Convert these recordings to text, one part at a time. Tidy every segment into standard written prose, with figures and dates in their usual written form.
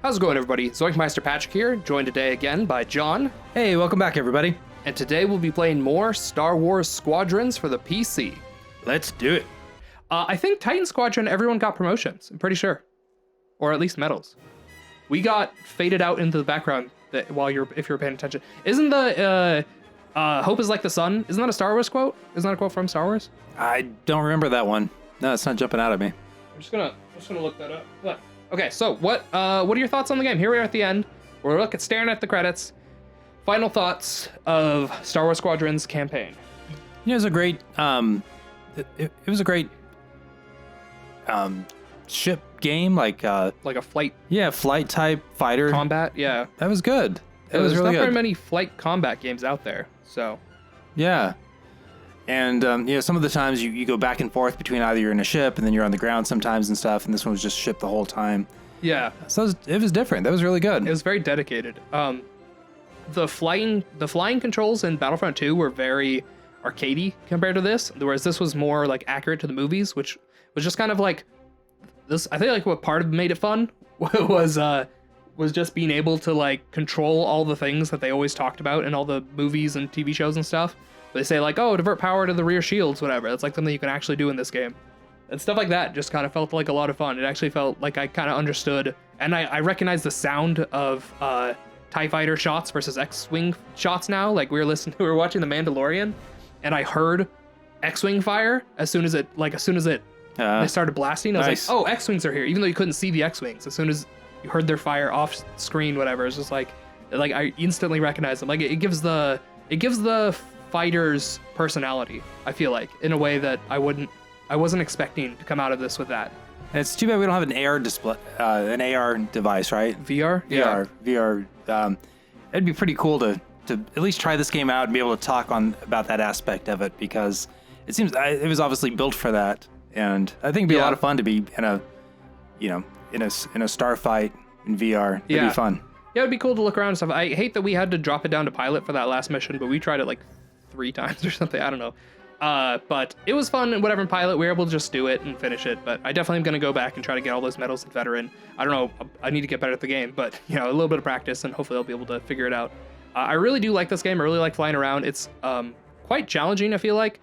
How's it going, everybody? Meister Patrick here, joined today again by John. Hey, welcome back, everybody. And today we'll be playing more Star Wars Squadrons for the PC. Let's do it. I think Titan Squadron, everyone got promotions, I'm pretty sure. Or at least medals. We got faded out into the background if you're paying attention. Isn't the Hope is like the sun? Isn't that a Star Wars quote? Isn't that a quote from Star Wars? I don't remember that one. No, it's not jumping out at me. I'm just gonna look that up. Look. Okay, so what are your thoughts on the game? Here we are at the end. We're staring at the credits. Final thoughts of Star Wars Squadrons campaign. It was a great it was a great ship game, like a flight. Yeah, flight type fighter combat. Yeah, that was good. It was really good. There's not very good. many flight combat games out there, so yeah. And some of the times you go back and forth between either you're in a ship and then you're on the ground sometimes and stuff, and this one was just ship the whole time. Yeah. So it was different. That was really good. It was very dedicated. The flying controls in Battlefront 2 were very arcadey compared to this, whereas this was more like accurate to the movies, which was just kind of like this. I think like what part of made it fun was just being able to like control all the things that they always talked about in all the movies and TV shows and stuff. They say like, oh, divert power to the rear shields, whatever. That's like something you can actually do in this game. And stuff like that just kind of felt like a lot of fun. It actually felt like I kind of understood, and I recognized the sound of TIE fighter shots versus X-Wing shots now. Like we were watching The Mandalorian, and I heard X-Wing fire as soon as they started blasting. I was nice. like, oh, X-Wings are here, even though you couldn't see the X-Wings. As soon as you heard their fire off screen, whatever, it's just like I instantly recognized them. Like it gives the fighters personality, I feel like, in a way that I wasn't expecting to come out of this with that. And it's too bad we don't have an AR display, an AR device, right? VR? VR. Yeah. VR. It'd be pretty cool to at least try this game out and be able to talk about that aspect of it, because it seems it was obviously built for that, and I think it'd be a lot of fun to be in a starfight in VR. It'd be fun. Yeah, it'd be cool to look around and stuff. I hate that we had to drop it down to pilot for that last mission, but we tried it like 3 times or something. I don't know. But it was fun and whatever in pilot. We were able to just do it and finish it. But I definitely am going to go back and try to get all those medals in veteran. I don't know. I need to get better at the game, but a little bit of practice and hopefully I'll be able to figure it out. I really do like this game. I really like flying around. It's quite challenging, I feel like,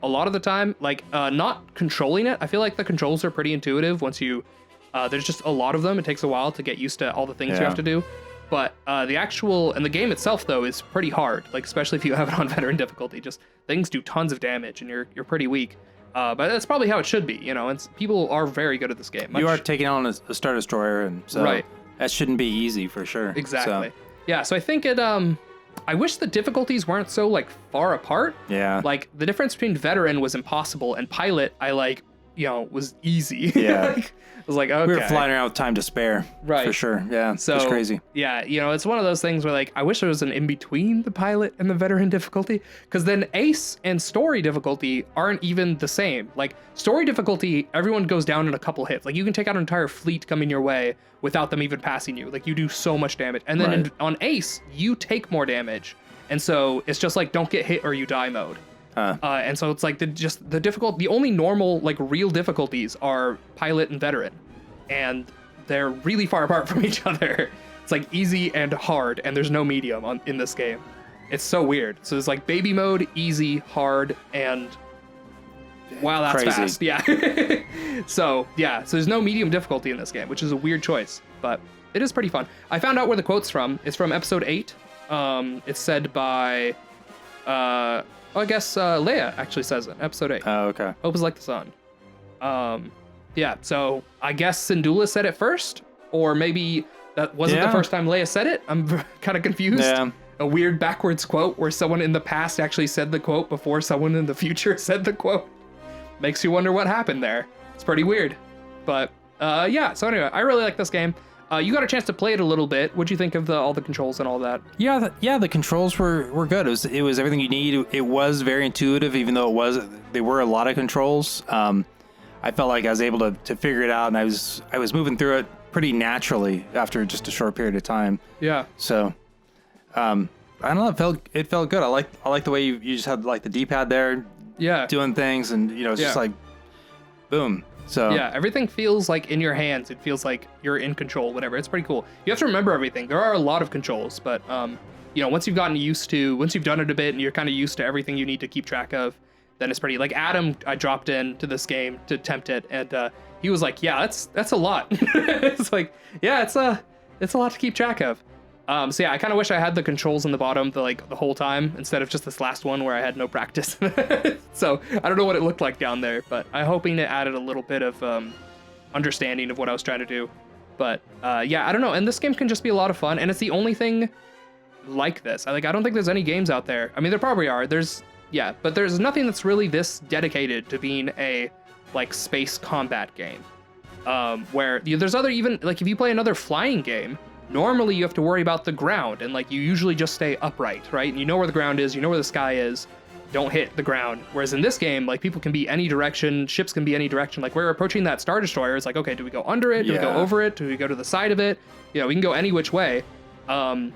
a lot of the time. Like not controlling it. I feel like the controls are pretty intuitive once there's just a lot of them. It takes a while to get used to all the things you have to do. But the game itself, though, is pretty hard, like especially if you have it on veteran difficulty. Just things do tons of damage and you're pretty weak. But that's probably how it should be, and people are very good at this game. You are taking on a Star Destroyer, and so that shouldn't be easy for sure. Exactly. So. Yeah, so I think I wish the difficulties weren't so like far apart. Yeah. Like the difference between veteran was impossible and pilot was easy. Yeah. I was like, okay. We were flying around with time to spare. Right. For sure. Yeah. So, it's crazy. Yeah. It's one of those things where I wish there was an in-between the pilot and the veteran difficulty, because then ace and story difficulty aren't even the same. Like story difficulty, everyone goes down in a couple hits. Like you can take out an entire fleet coming your way without them even passing you. Like you do so much damage. And then on ace, you take more damage. And so it's just like, don't get hit or you die mode. And so it's like the only normal real difficulties are pilot and veteran, and they're really far apart from each other. It's like easy and hard, and there's no medium in this game. It's so weird. So it's like baby mode, easy, hard, and wow, that's crazy. Fast. Yeah. So there's no medium difficulty in this game, which is a weird choice, but it is pretty fun. I found out where the quote's from. It's from episode 8. It's said by I guess Leia actually says it, episode 8. Oh, okay. Hope is like the sun. So I guess Syndulla said it first, or maybe that wasn't the first time Leia said it. I'm kind of confused. Yeah. A weird backwards quote where someone in the past actually said the quote before someone in the future said the quote. Makes you wonder what happened there. It's pretty weird. But so anyway, I really like this game. You got a chance to play it a little bit. What'd you think of all the controls and all that? Yeah, the controls were good. It was everything you need. It was very intuitive, even though there were a lot of controls. I felt like I was able to figure it out, and I was moving through it pretty naturally after just a short period of time. Yeah. So, I don't know. It felt good. I like the way you just had like the D-pad there. Yeah. Doing things, and it's just like, boom. So yeah, everything feels like in your hands. It feels like you're in control, whatever. It's pretty cool. You have to remember everything. There are a lot of controls, but once you've done it a bit and you're kind of used to everything you need to keep track of, then it's pretty. Like Adam, I dropped into this game to tempt it, and he was like, "Yeah, that's a lot." It's like, yeah, it's a lot to keep track of. So yeah, I kind of wish I had the controls in the bottom the whole time instead of just this last one where I had no practice. So I don't know what it looked like down there, but I'm hoping it added a little bit of understanding of what I was trying to do. But yeah, I don't know. And this game can just be a lot of fun, and it's the only thing like this. I don't think there's any games out there. I mean, there probably are. But there's nothing that's really this dedicated to being a space combat game. Where there's other, even if you play another flying game, normally you have to worry about the ground, and you usually just stay upright, right? And you know where the ground is, you know where the sky is, don't hit the ground. Whereas in this game, people can be any direction, ships can be any direction. We're approaching that Star Destroyer, it's okay, do we go under it? Do we go over it? Do we go to the side of it? We can go any which way. And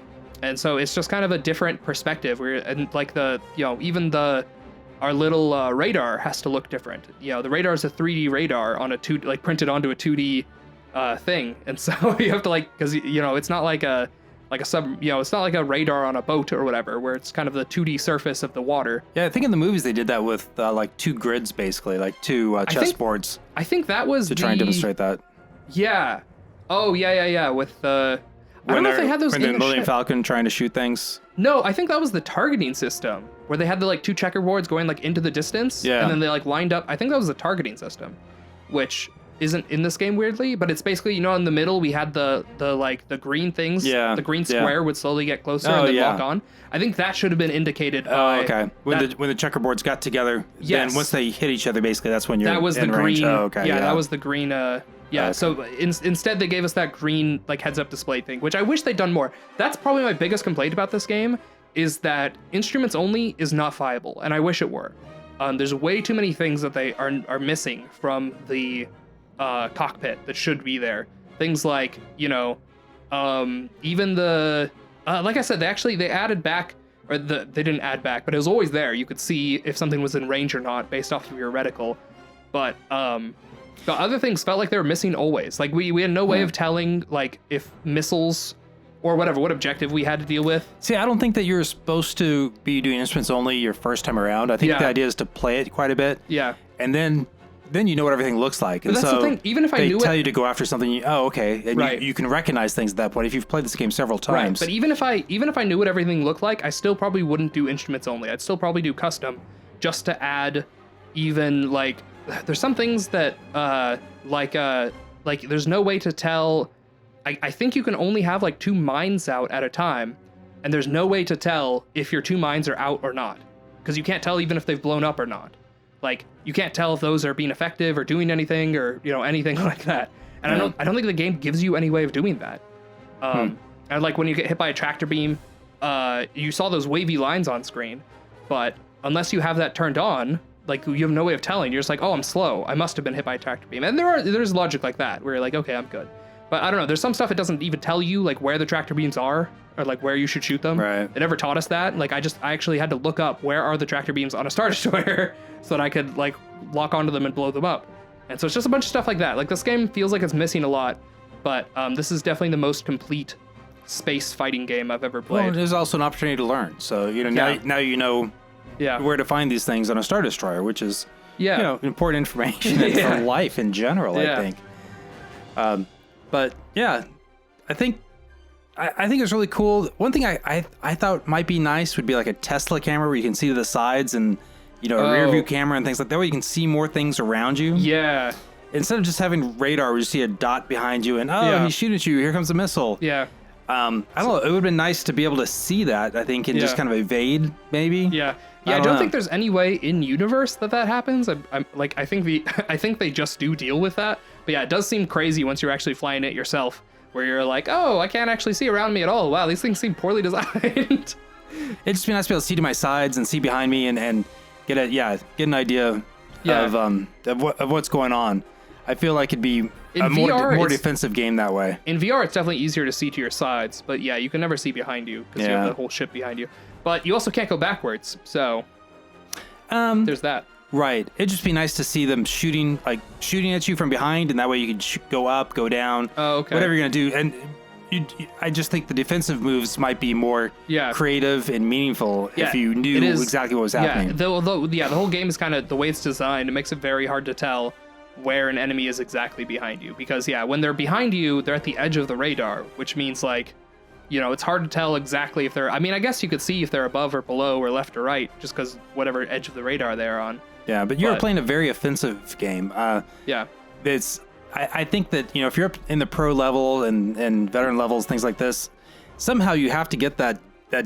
so it's just kind of a different perspective our little radar has to look different. The radar is a 3D radar on a printed onto a 2D thing, and so you have to because it's not like a sub, it's not like a radar on a boat or whatever where it's kind of the 2D surface of the water. Yeah, I think in the movies they did that with two grids, basically, two chessboards. I think that was to try and demonstrate that. Yeah. Oh yeah. With the I don't know if they had those in the Millennium Falcon trying to shoot things. No, I think that was the targeting system where they had the two checkerboards going into the distance. Yeah. And then they lined up. I think that was the targeting system, which isn't in this game weirdly, but it's basically, in the middle we had the green things. Yeah. The green square would slowly get closer and then lock on. I think that should have been indicated by. Oh, okay. When the checkerboards got together, then once they hit each other, basically that's when you're that was in the range. green. Oh, okay. Yeah, that was the green. Okay. So instead they gave us that green heads-up display thing, which I wish they'd done more. That's probably my biggest complaint about this game, is that instruments only is not viable, and I wish it were. There's way too many things that they are missing from the cockpit that should be there. Things like, even the like I said, they added back, or they didn't add back, but it was always there. You could see if something was in range or not based off of your reticle. But the other things felt like they were missing always. We had no way of telling if missiles or what objective we had to deal with. See, I don't think that you're supposed to be doing instruments only your first time around. I think the idea is to play it quite a bit. Yeah. And then you know what everything looks like. And but that's the thing. Even if I knew they tell you to go after something, okay, and right. you can recognize things at that point if you've played this game several times. Right. But even if I knew what everything looked like, I still probably wouldn't do instruments only. I'd still probably do custom, just to add even there's some things that there's no way to tell. I think you can only have 2 mines out at a time, and there's no way to tell if your 2 mines are out or not, because you can't tell even if they've blown up or not. You can't tell if those are being effective or doing anything or anything like that. And I don't think the game gives you any way of doing that. And when you get hit by a tractor beam, you saw those wavy lines on screen, but unless you have that turned on, you have no way of telling. You're just oh, I'm slow. I must have been hit by a tractor beam. And there's logic like that where you're okay, I'm good. But I don't know. There's some stuff it doesn't even tell you where the tractor beams are or where you should shoot them. Right. It never taught us that. I actually had to look up where are the tractor beams on a Star Destroyer so that I could lock onto them and blow them up. And so it's just a bunch of stuff like that. This game feels like it's missing a lot, but this is definitely the most complete space fighting game I've ever played. Well, there's also an opportunity to learn. So now you know where to find these things on a Star Destroyer, which is important information for life in general. I think. But yeah, I think it's really cool. One thing I thought might be nice would be a Tesla camera where you can see to the sides, and a rear view camera and things like that, where you can see more things around you. Yeah. Instead of just having radar where you see a dot behind you and he's shooting at you, here comes a missile. Yeah. I don't know. It would have been nice to be able to see that, I think, and just kind of evade, maybe. Yeah. Yeah, I don't think there's any way in universe that happens. I think they just do deal with that. But yeah, it does seem crazy once you're actually flying it yourself, where you're oh, I can't actually see around me at all. Wow, these things seem poorly designed. It'd just be nice to be able to see to my sides and see behind me and get an idea of what's going on. I feel like it'd be a more defensive game that way. In VR, it's definitely easier to see to your sides, but yeah, you can never see behind you because you have the whole ship behind you. But you also can't go backwards, so there's that. Right. It'd just be nice to see them shooting at you from behind, and that way you can go up, go down, whatever you're gonna do. And I just think the defensive moves might be more creative and meaningful if you knew exactly what was happening. The whole game is kind of the way it's designed. It makes it very hard to tell where an enemy is exactly behind you, because when they're behind you, they're at the edge of the radar, which means like, it's hard to tell exactly if they're. I mean, I guess you could see if they're above or below or left or right, just because whatever edge of the radar they're on. Yeah, but you're playing a very offensive game. It's. I think that, if you're up in the pro level and veteran levels, things like this, somehow you have to get that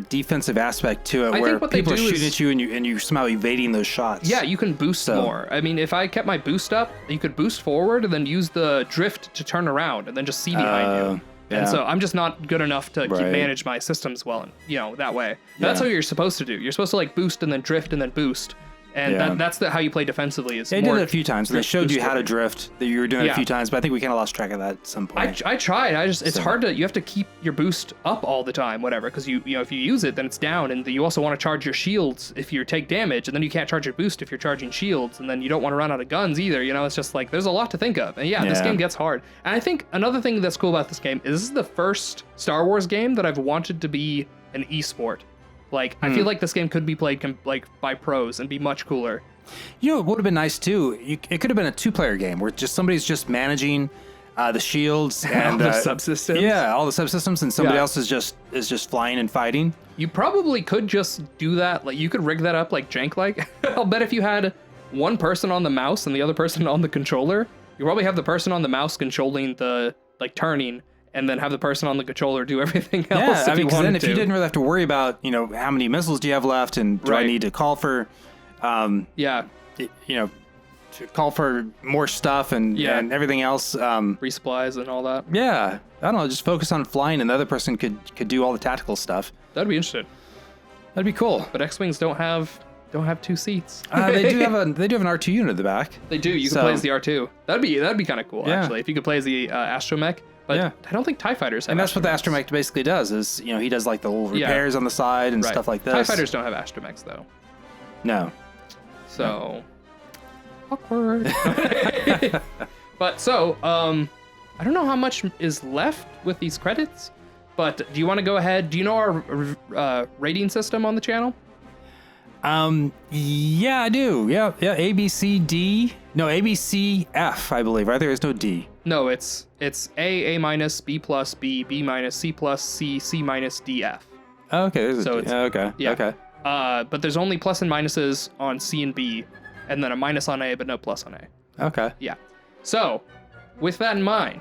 defensive aspect to it, where people are shooting at you and you somehow evading those shots. Yeah, you can boost more. I mean, if I kept my boost up, you could boost forward and then use the drift to turn around and then just see behind you. Yeah. And so I'm just not good enough to manage my systems well, that way. That's how you're supposed to do. You're supposed to like boost and then drift and then boost. And that's how you play defensively. Is I did it a few times. They showed you how to drift. That you were doing it a few times, but I think we kind of lost track of that at some point. I tried. It's hard to. You have to keep your boost up all the time, whatever. Because if you use it, then it's down, and you also want to charge your shields if you take damage, and then you can't charge your boost if you're charging shields, and then you don't want to run out of guns either. It's just like there's a lot to think of, and this game gets hard. And I think another thing that's cool about this game is this is the first Star Wars game that I've wanted to be an esport. Like I feel like this game could be played by pros and be much cooler. It would have been nice too. It could have been a 2-player game where somebody's just managing the shields and all the subsystems. Yeah, all the subsystems, and somebody else is just flying and fighting. You probably could just do that. Like you could rig that up like jank. Like I'll bet if you had one person on the mouse and the other person on the controller, you probably have the person on the mouse controlling the turning, and then have the person on the controller do everything else. Yeah, because then if you didn't really have to worry about how many missiles do you have left, and do I need to call for to call for more stuff and everything else, resupplies and all that. Yeah, I don't know, just focus on flying, and the other person could do all the tactical stuff. That'd be interesting. That'd be cool. But X-wings don't have 2 seats. They do have an R2 unit at the back. They do. You can play as the R2. That'd be kind of cool actually, if you could play as the astromech. But I don't think TIE fighters have. And that's what the astromech basically does. Is he does like the little repairs on the side and stuff like this. TIE fighters don't have astromechs though. No. So awkward. But I don't know how much is left with these credits, but do you want to go ahead? Do you know our rating system on the channel? Yeah, I do. Yeah. A, B, C, D. No, A, B, C, F, I believe, right? There is no D. No, it's A minus, B plus, B minus, C plus, C minus, D, F. Oh, okay. Okay. But there's only plus and minuses on C and B, and then a minus on A, but no plus on A. Okay. Yeah. So, with that in mind,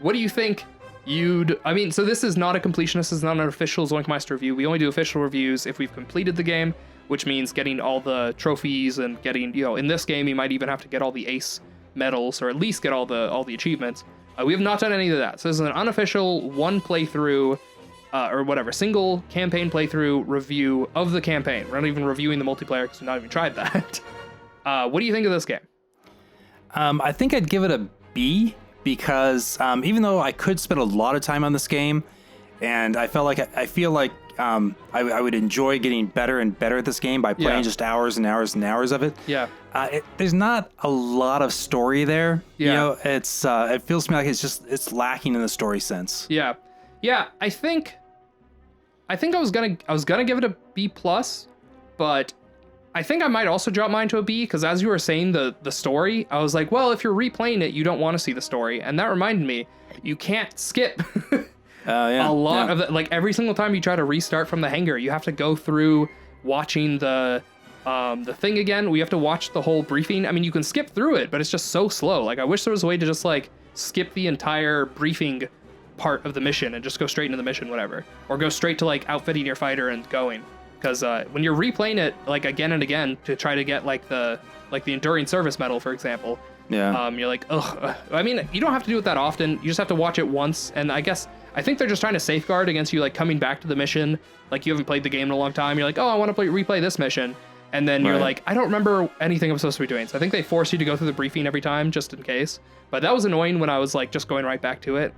what do you think so this is not a completionist, this is not an official Zoink Meister review. We only do official reviews if we've completed the game, which means getting all the trophies and getting, in this game, you might even have to get all the ace medals, or at least get all the achievements. We have not done any of that. So this is an unofficial one playthrough, or whatever, single campaign playthrough review of the campaign. We're not even reviewing the multiplayer because we've not even tried that. What do you think of this game? I think I'd give it a B, because even though I could spend a lot of time on this game, and I feel like I would enjoy getting better and better at this game by playing just hours and hours and hours of it. Yeah. There's not a lot of story there. Yeah. It's it feels to me like it's lacking in the story sense. Yeah. Yeah. I think I was gonna give it a B plus, but I think I might also drop mine to a B, because as you were saying the story, I was like, well, if you're replaying it, you don't want to see the story. And that reminded me, you can't skip a lot of it. Like every single time you try to restart from the hangar, you have to go through watching the thing again. We have to watch the whole briefing. I mean, you can skip through it, but it's just so slow. Like I wish there was a way to just like skip the entire briefing part of the mission and just go straight into the mission, whatever. Or go straight to like outfitting your fighter and going. Because when you're replaying it like again and again to try to get like the enduring service medal, for example, you're like, ugh. I mean, you don't have to do it that often. You just have to watch it once. And I think they're just trying to safeguard against you like coming back to the mission, like you haven't played the game in a long time. You're like, oh, I want to replay this mission, and then you're like, I don't remember anything I'm supposed to be doing. So I think they force you to go through the briefing every time just in case. But that was annoying when I was like just going right back to it.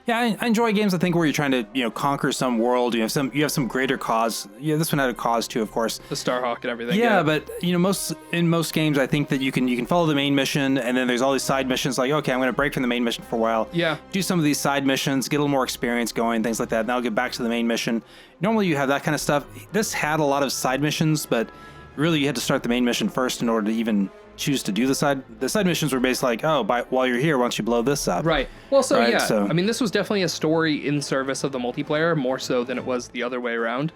Yeah, I enjoy games, I think, where you're trying to, conquer some world. You have some greater cause. Yeah, this one had a cause too, of course. The Starhawk and everything. Yeah, but in most games, I think that you can follow the main mission, and then there's all these side missions. Like, okay, I'm going to break from the main mission for a while. Yeah. Do some of these side missions, get a little more experience going, things like that. And I'll get back to the main mission. Normally, you have that kind of stuff. This had a lot of side missions, but really, you had to start the main mission first in order to even choose to do the side missions. Were basically like, while you're here, why don't you blow this up? Right. Well, so right? yeah, So, I mean, this was definitely a story in service of the multiplayer, more so than it was the other way around.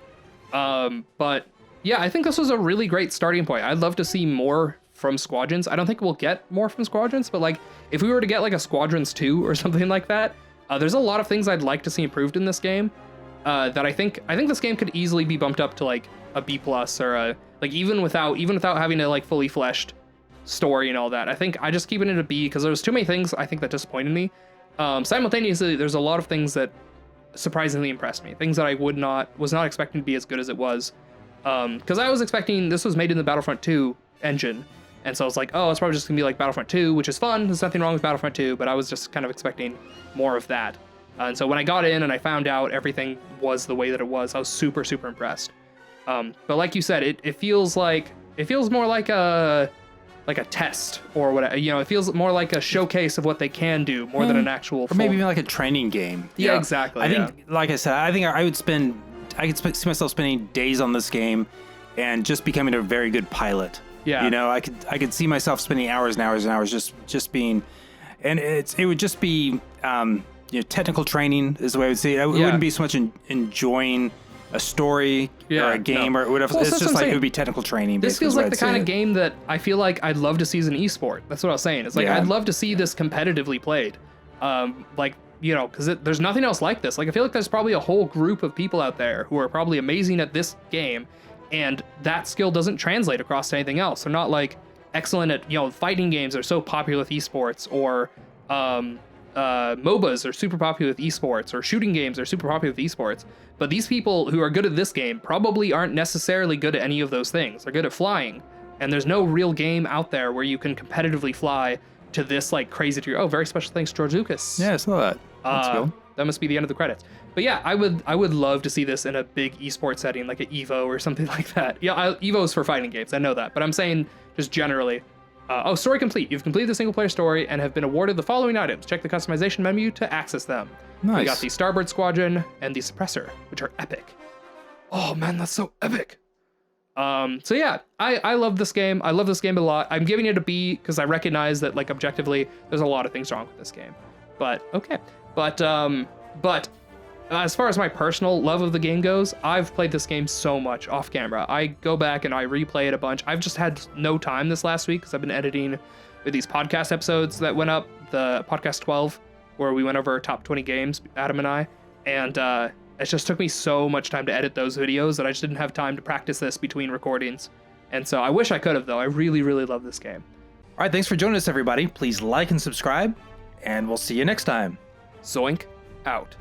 But yeah, I think this was a really great starting point. I'd love to see more from Squadrons. I don't think we'll get more from Squadrons, but like if we were to get like a Squadrons 2 or something like that, there's a lot of things I'd like to see improved in this game. That I think this game could easily be bumped up to like a B+ or a, like even without having a like fully fleshed story and all that. I think I just keeping it a B because there's too many things I think that disappointed me. Simultaneously, there's a lot of things that surprisingly impressed me. Things that I was not expecting to be as good as it was. Because I was expecting this was made in the Battlefront 2 engine, and so I was like, oh, it's probably just gonna be like Battlefront 2, which is fun. There's nothing wrong with Battlefront 2, but I was just kind of expecting more of that. And so when I got in and I found out everything was the way that it was, I was super, super impressed. But like you said, it feels more like a test or whatever. It feels more like a showcase of what they can do more than an actual. Or maybe even like a training game. Yeah, exactly. I think, like I said, I could see myself spending days on this game and just becoming a very good pilot. Yeah. I could see myself spending hours and hours and hours just being, and it would just be, technical training is the way I would see it. It wouldn't be so much enjoying a story or a game or whatever. Well, it's just like it would be technical training. This feels like the kind of game that I feel like I'd love to see as an esport. That's what I was saying. It's like I'd love to see this competitively played. Because there's nothing else like this. Like I feel like there's probably a whole group of people out there who are probably amazing at this game, and that skill doesn't translate across to anything else. They're not like excellent at fighting games are so popular with esports, or MOBAs are super popular with esports, or shooting games are super popular with esports. But these people who are good at this game probably aren't necessarily good at any of those things. They're good at flying, and there's no real game out there where you can competitively fly to this like crazy degree. Oh, very special thanks, George Lucas. Yeah, I saw that. That's cool. That must be the end of the credits. But yeah, I would love to see this in a big esports setting, like an Evo or something like that. Yeah, Evo's for fighting games, I know that, but I'm saying just generally. Story complete. You've completed the single-player story and have been awarded the following items. Check the customization menu to access them. Nice. We got the Starboard Squadron and the Suppressor, which are epic. Oh man, that's so epic. So yeah, I love this game. I love this game a lot. I'm giving it a B because I recognize that like objectively, there's a lot of things wrong with this game. But okay. But as far as my personal love of the game goes, I've played this game so much off camera. I go back and I replay it a bunch. I've just had no time this last week because I've been editing with these podcast episodes that went up, the podcast 12, where we went over our top 20 games, Adam and I. And it just took me so much time to edit those videos that I just didn't have time to practice this between recordings. And so I wish I could have, though. I really, really love this game. All right, thanks for joining us, everybody. Please like and subscribe, and we'll see you next time. Zoink out.